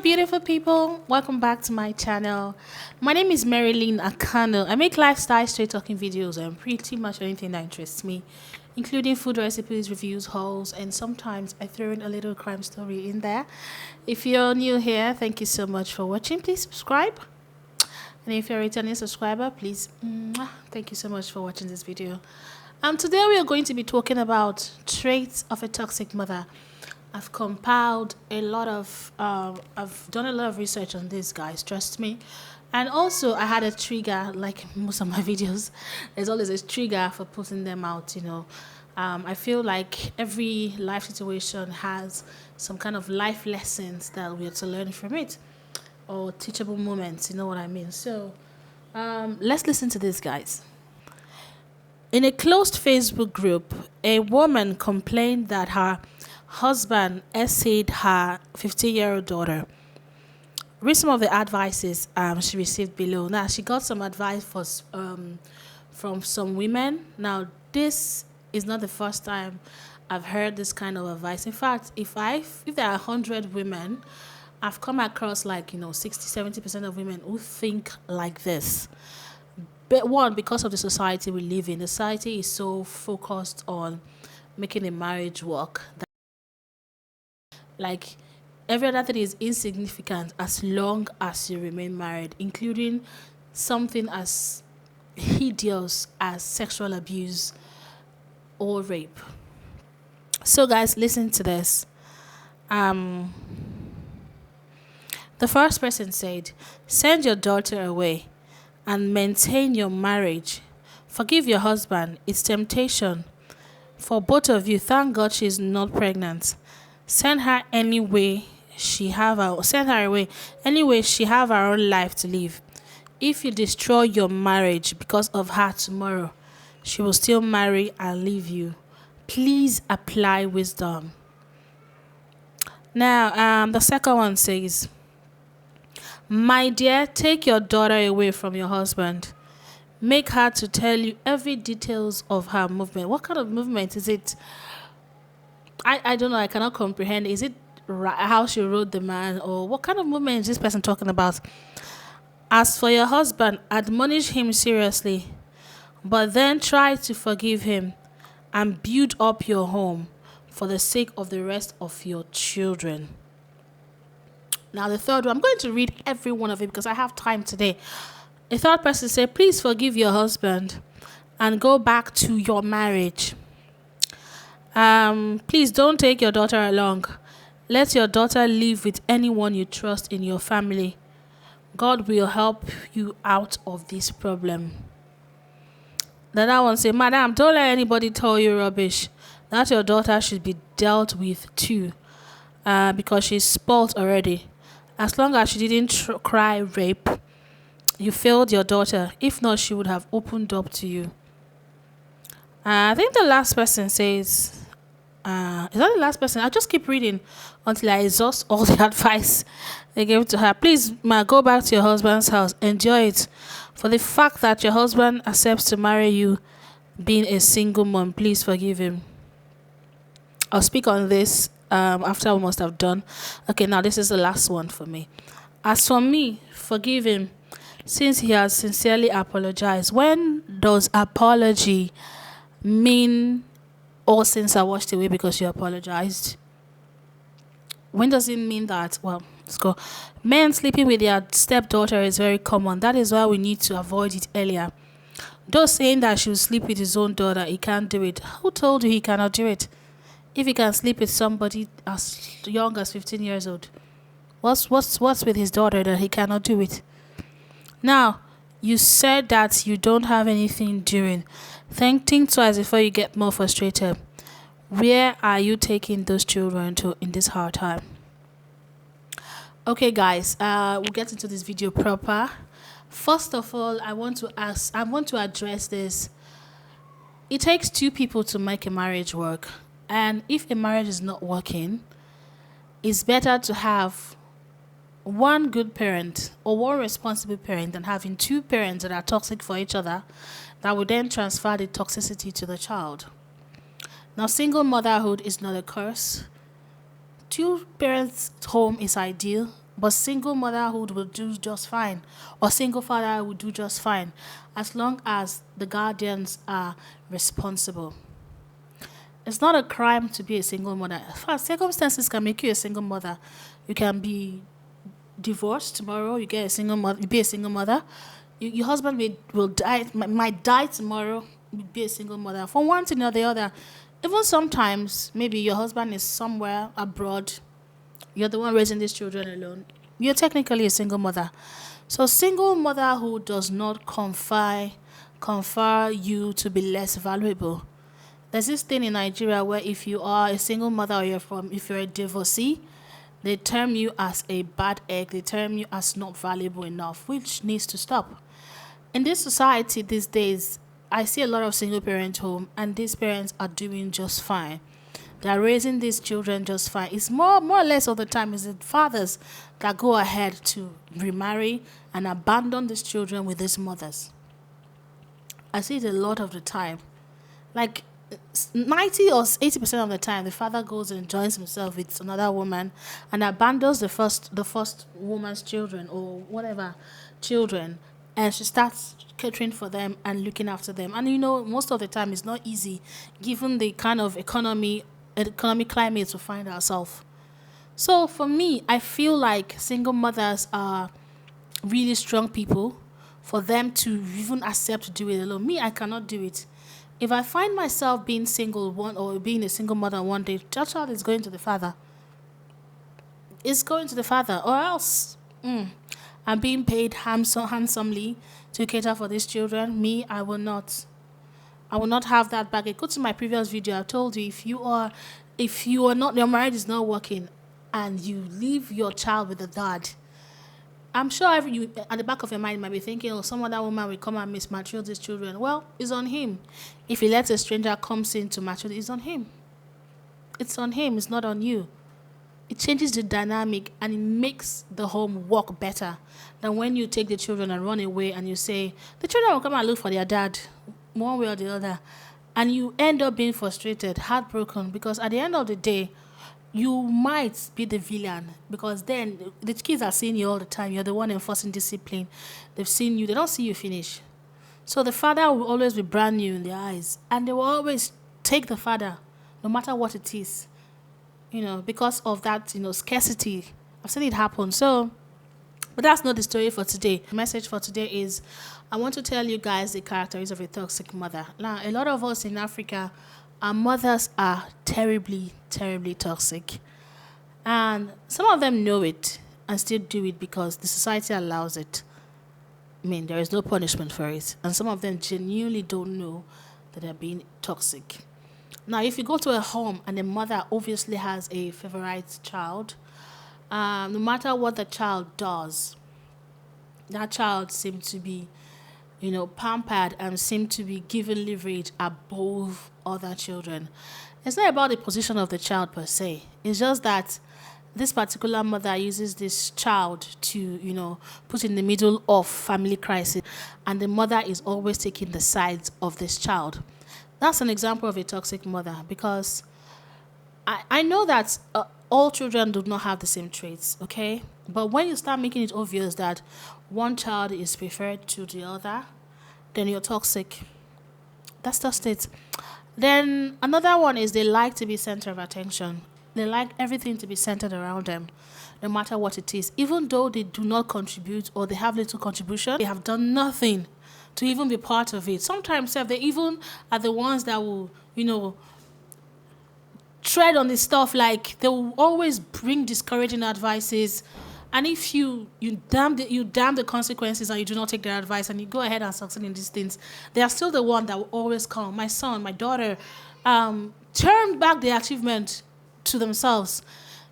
beautiful people, welcome back to my channel. My name is Marilyn Akano. I make lifestyle straight talking videos and pretty much anything that interests me, including food recipes, reviews, hauls, and sometimes I throw in a little crime story in there. If you're new here, thank you so much for watching. Please subscribe, and if you're a returning subscriber, please thank you so much for watching this video. Today we are going to be talking about traits of a toxic mother. I've compiled a lot of, I've done a lot of research on this, guys, trust me. And also I had a trigger, like most of my videos, there's always a trigger for putting them out, I feel like every life situation has some kind of life lessons that we have to learn from it, or teachable moments, you know what I mean? So let's listen to this, guys. In a closed Facebook group, a woman complained that her husband essayed her 15-year-old daughter. Read some of the advices she received below. Now, she got some advice from some women. Now, this is not the first time I've heard this kind of advice. In fact, if there are 100 women, I've come across 60-70% of women who think like this. But one, because of the society we live in, the society is so focused on making a marriage work that every other thing is insignificant as long as you remain married, including something as hideous as sexual abuse or rape. So guys, listen to this. The first person said, send your daughter away and maintain your marriage. Forgive your husband. It's temptation for both of you. Thank God she's not pregnant. Send her away. She have her own life to live. If you destroy your marriage because of her tomorrow, she will still marry and leave you. Please apply wisdom. Now, the second one says, my dear, take your daughter away from your husband. Make her to tell you every details of her movement. What kind of movement is it? I don't know. I cannot comprehend. Is it how she rode the man, or what kind of movement is this person talking about? As for your husband, admonish him seriously, but then try to forgive him and build up your home for the sake of the rest of your children. Now, the third one, I'm going to read every one of it because I have time today. The third person said, please forgive your husband and go back to your marriage. Please don't take your daughter along. Let your daughter live with anyone you trust in your family. God will help you out of this problem. The other one said, madam, don't let anybody tell you rubbish. That your daughter should be dealt with too, because she's spoilt already. As long as she didn't cry rape, you failed your daughter. If not, she would have opened up to you. I think the last person says, is that the last person? I'll just keep reading until I exhaust all the advice they gave to her. Please, go back to your husband's house. Enjoy it. For the fact that your husband accepts to marry you being a single mom, please forgive him. I'll speak on this after we must have done. Okay, now this is the last one for me. As for me, forgive him since he has sincerely apologized. When does apology mean all sins are washed away because you apologized? When does it mean that? Well, let's go. Men sleeping with their stepdaughter is very common. That is why we need to avoid it earlier. Those saying that she will sleep with his own daughter, he can't do it. Who told you he cannot do it? If he can sleep with somebody as young as 15 years old, what's with his daughter that he cannot do it? Now, you said that you don't have anything doing. Think twice before you get more frustrated. Where are you taking those children to in this hard time? Okay, guys, we'll get into this video proper. First of all, I want to address this. It takes two people to make a marriage work. And if a marriage is not working, it's better to have one good parent or one responsible parent than having two parents that are toxic for each other that will then transfer the toxicity to the child. Now, single motherhood is not a curse. Two parents' home is ideal. But single motherhood will do just fine, or single father will do just fine, as long as the guardians are responsible. It's not a crime to be a single mother. In fact, circumstances can make you a single mother. You can be divorced tomorrow. You get a single mother. You be a single mother. Your husband will die. Might die tomorrow. You be a single mother. For one thing or the other. Even sometimes, maybe your husband is somewhere abroad. You're the one raising these children alone. You're technically a single mother. So single motherhood does not confer you to be less valuable. There's this thing in Nigeria where if you are a single mother or if you're a divorcee, they term you as a bad egg. They term you as not valuable enough, which needs to stop. In this society these days, I see a lot of single parent home, and these parents are doing just fine. They're raising these children just fine. It's more or less all the time is the fathers that go ahead to remarry and abandon these children with these mothers. I see it a lot of the time. Like 90 or 80% of the time, the father goes and joins himself with another woman and abandons the first woman's children or whatever children, and she starts catering for them and looking after them. And most of the time it's not easy given the kind of economic climate to find ourselves. So for me, I feel like single mothers are really strong people for them to even accept to do it alone. Me, I cannot do it. If I find myself being single one or being a single mother one day, that child is going to the father. It's going to the father, or else I'm being paid handsomely to cater for these children. Me, I will not. I will not have that baggage. Go to my previous video. I told you if you are not, your marriage is not working, and you leave your child with a dad, I'm sure you at the back of your mind might be thinking, oh, some other woman will come and mismature these children. Well, it's on him. If he lets a stranger come in to mature, it's on him. It's on him. It's not on you. It changes the dynamic and it makes the home work better than when you take the children and run away and you say, the children will come and look for their dad one way or the other. And you end up being frustrated, heartbroken, because at the end of the day, you might be the villain, because then the kids are seeing you all the time. You're the one enforcing discipline. They've seen you. They don't see you finish. So the father will always be brand new in their eyes. And they will always take the father, no matter what it is, because of that, scarcity. I've seen it happen. So, but that's not the story for today. The message for today is, I want to tell you guys the characteristics of a toxic mother. Now, a lot of us in Africa, our mothers are terribly, terribly toxic. And some of them know it and still do it because the society allows it. I mean, there is no punishment for it. And some of them genuinely don't know that they're being toxic. Now, if you go to a home and the mother obviously has a favorite child, no matter what the child does, that child seems to be, pampered and seem to be given leverage above other children. It's not about the position of the child per se. It's just that this particular mother uses this child to, put in the middle of family crisis, and the mother is always taking the sides of this child. That's an example of a toxic mother, because I know that all children do not have the same traits, okay? But when you start making it obvious that one child is preferred to the other, then you're toxic. That's just it. Then another one is they like to be center of attention. They like everything to be centered around them, no matter what it is. Even though they do not contribute or they have little contribution, they have done nothing to even be part of it. Sometimes they even are the ones that will, tread on the stuff. Like, they will always bring discouraging advices. And if you damn the consequences and you do not take their advice and you go ahead and succeed in these things, they are still the one that will always come. My son, my daughter, turn back the achievement to themselves.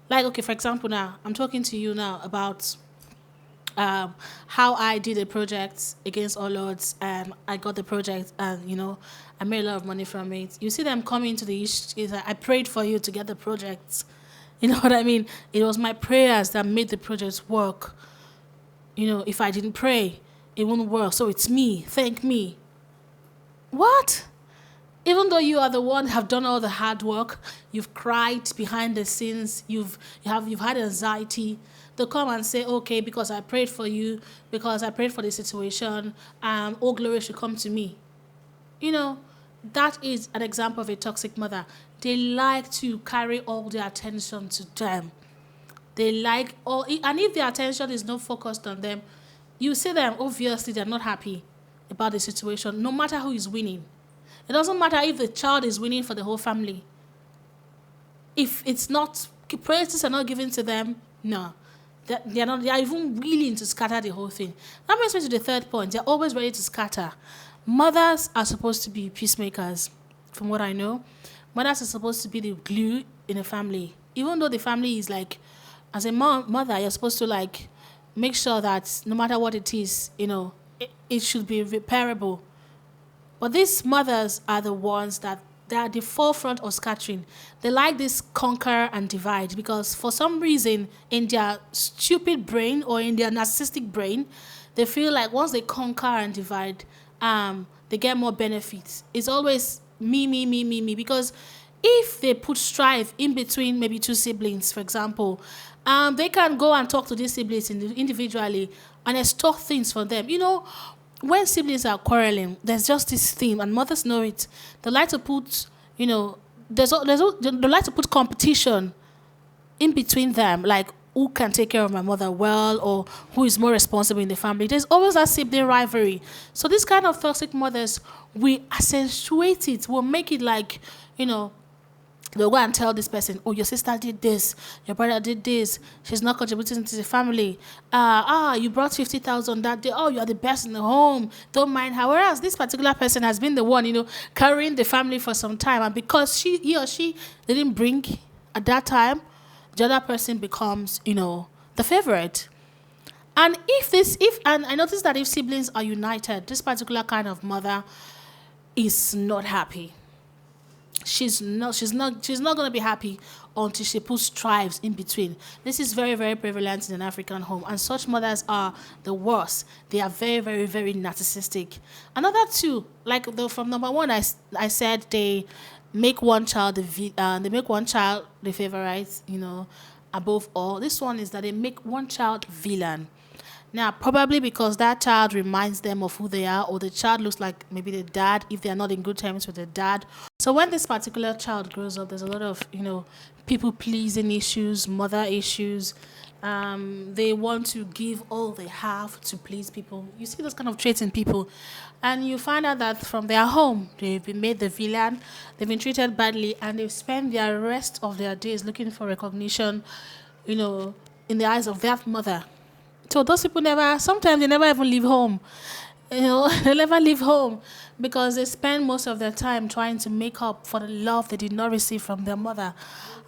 Like, okay, for example, now, I'm talking to you now about how I did a project against Alot, and I got the project, and, I made a lot of money from it. You see them coming to the issue, I prayed for you to get the project. You know what I mean? It was my prayers that made the project work. If I didn't pray, it wouldn't work. So it's me. Thank me. What? Even though you are the one have done all the hard work, you've cried behind the scenes, you've had anxiety, they'll come and say, okay, because I prayed for you, because I prayed for the situation, all glory should come to me. You know, that is an example of a toxic mother. They like to carry all the attention to them. They like all, and if the attention is not focused on them, you see them, obviously they're not happy about the situation, no matter who is winning. It doesn't matter if the child is winning for the whole family. If it's not, praises are not given to them, no. They are even willing to scatter the whole thing. That brings me to the third point. They're always ready to scatter. Mothers are supposed to be peacemakers, from what I know. Mothers are supposed to be the glue in a family. Even though the family is like, as a mother, you're supposed to like make sure that no matter what it is, it should be repairable. But these mothers are the ones that they are the forefront of scattering. They like this conquer and divide because for some reason in their stupid brain or in their narcissistic brain, they feel like once they conquer and divide, they get more benefits. It's always me, me, me, me, me. Because if they put strife in between maybe two siblings, for example, they can go and talk to these siblings individually and extort things from them. When siblings are quarreling, there's just this theme, and mothers know it. They like to put, they like to put competition in between them, like who can take care of my mother well or who is more responsible in the family. There's always that sibling rivalry. So this kind of toxic mothers, we accentuate it. We'll make it like, they'll go and tell this person, oh, your sister did this, your brother did this, she's not contributing to the family. You brought 50,000 that day. Oh, you are the best in the home. Don't mind her. Whereas this particular person has been the one, carrying the family for some time. And because he or she didn't bring at that time, the other person becomes, the favorite. And and I noticed that if siblings are united, this particular kind of mother is not happy. She's not going to be happy until she puts stripes in between. This is very, very prevalent in an African home, and such mothers are the worst. They are very, very, very narcissistic. Another two, like from number one, I said they make one child the favorite, above all. This one is that they make one child villain. Now, probably because that child reminds them of who they are, or the child looks like maybe the dad if they are not in good terms with the dad. So when this particular child grows up, there's a lot of, people-pleasing issues, mother issues. They want to give all they have to please people. You see those kind of traits in people. And you find out that from their home, they've been made the villain, they've been treated badly, and they've spent the rest of their days looking for recognition, in the eyes of their mother. So those people sometimes they never even leave home. They never leave home because they spend most of their time trying to make up for the love they did not receive from their mother.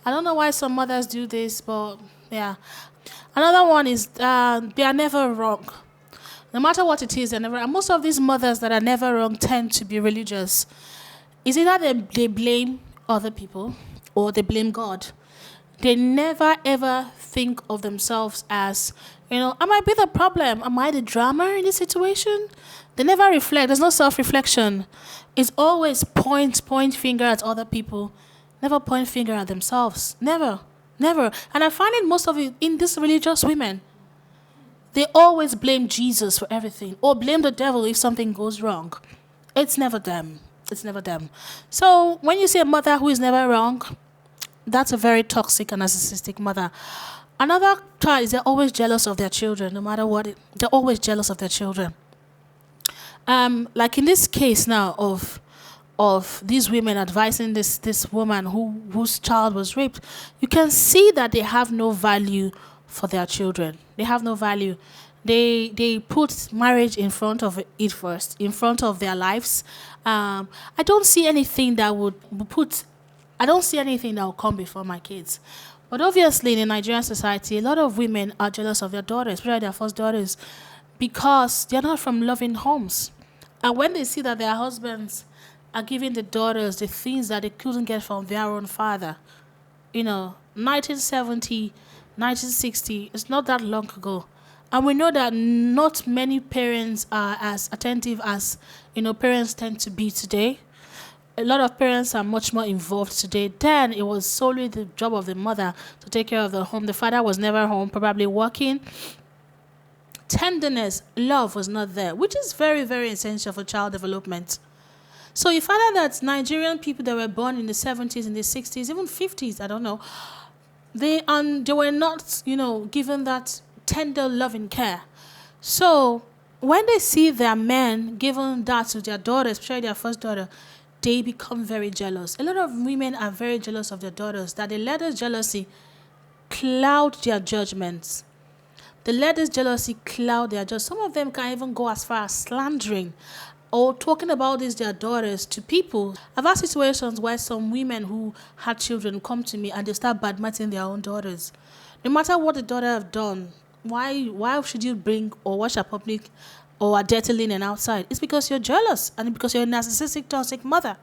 I don't know why some mothers do this, but yeah. Another one is they are never wrong. No matter what it is, they're never. And most of these mothers that are never wrong tend to be religious. Is either they blame other people or they blame God. They never ever think of themselves as, am I be the problem? Am I the drama in this situation? They never reflect. There's no self-reflection. It's always point finger at other people. Never point finger at themselves. Never. And I find it most of it in these religious women. They always blame Jesus for everything or blame the devil if something goes wrong. It's never them. So when you see a mother who is never wrong, that's a very toxic and narcissistic mother. Another child is they're always jealous of their children, no matter what. They're always jealous of their children. Like in this case now of these women advising this woman whose child was raped, you can see that they have no value for their children. They have no value. They put marriage in front of it first, in front of their lives. I don't see anything that will come before my kids. But obviously in the Nigerian society, a lot of women are jealous of their daughters, especially their first daughters, because they're not from loving homes. And when they see that their husbands are giving the daughters the things that they couldn't get from their own father, 1970, 1960, it's not that long ago. And we know that not many parents are as attentive as, parents tend to be today. A lot of parents are much more involved today. Then it was solely the job of the mother to take care of the home. The father was never home, probably working. Tenderness, love was not there, which is very, very essential for child development. So you find out that Nigerian people that were born in the 70s, in the 60s, even 50s, I don't know, they were not, given that tender loving care. So when they see their men giving that to their daughters, especially their first daughter, they become very jealous. A lot of women are very jealous of their daughters, that they let this jealousy cloud their judgments. They let this jealousy cloud their judgment. Some of them can even go as far as slandering or talking about their daughters to people. I've had situations where some women who had children come to me and they start badmouthing their own daughters. No matter what the daughter have done, why should you bring or watch a public or a dirty linen outside? It's because you're jealous and because you're a narcissistic, toxic mother.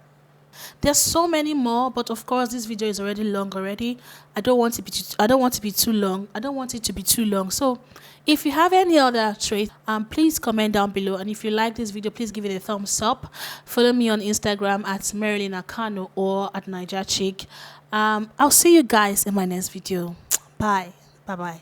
There's so many more, but of course this video is already long already. I don't want it to be too long. I don't want it to be too long. So if you have any other traits, please comment down below. And if you like this video, please give it a thumbs up. Follow me on Instagram at Marilyn Akano or at Niger Chick. I'll see you guys in my next video. Bye. Bye-bye.